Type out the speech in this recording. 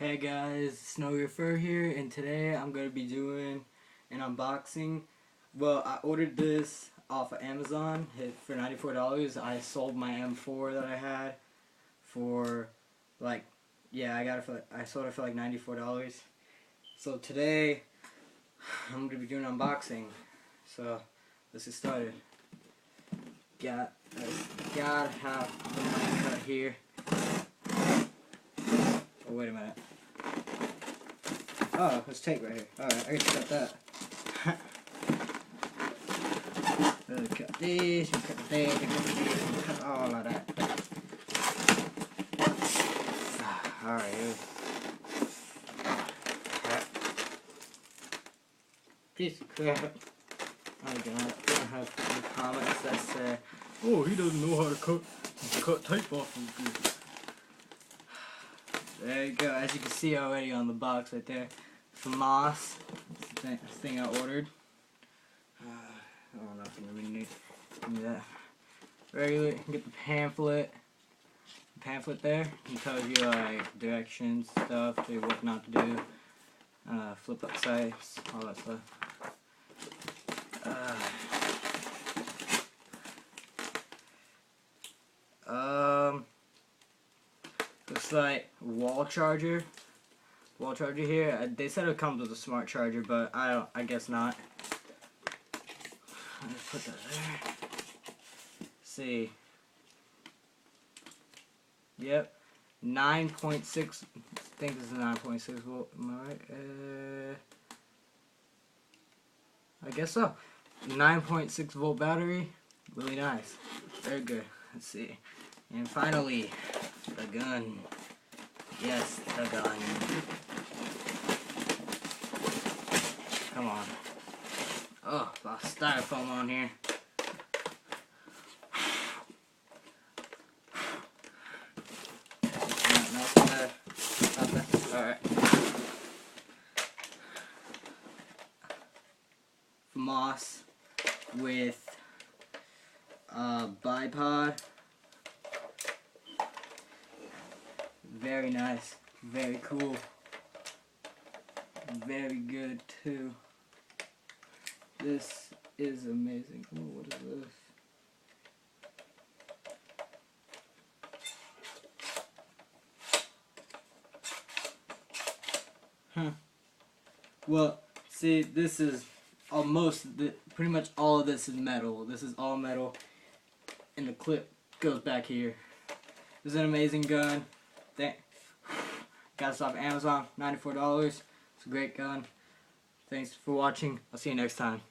Hey guys, Snowy Fur here, and today I'm going to be doing an unboxing. Well, I ordered this off of Amazon for $94. I sold my M4 that I had for I sold it for like $94. So today I'm going to be doing an unboxing. So let's get started. Gotta have the money cut here. Oh, wait a minute. Oh, there's tape right here. Alright, I guess cut that. Cut this, cut that, cut all of that. Alright, piece of crap. Oh god, I have some comments that say, oh, he doesn't know how to cut tape off of good. There you go, as you can see already on the box right there. Famas, this thing I ordered. I don't know if I'm going to need that. Regular, you can get the pamphlet. The pamphlet there, it tells you like directions, stuff, tell you what not to do. Flip up sides, all that stuff. Looks like wall charger here. They said it comes with a smart charger, but I guess not. Let's put that there. See. Yep. 9.6. I think this is 9.6 volt. Am I right? I guess so. 9.6 volt battery. Really nice. Very good. Let's see. And finally, the gun. Yes, the gun. Come on. Oh, a lot of styrofoam on here. Alright. Moss with bipod. Very nice. Very cool. Very good too. This is amazing. Oh, what is this? Well, see, this is pretty much all of this is metal. This is all metal, and the clip goes back here. This is an amazing gun. Got this off Amazon, $94. It's a great gun. Thanks for watching. I'll see you next time.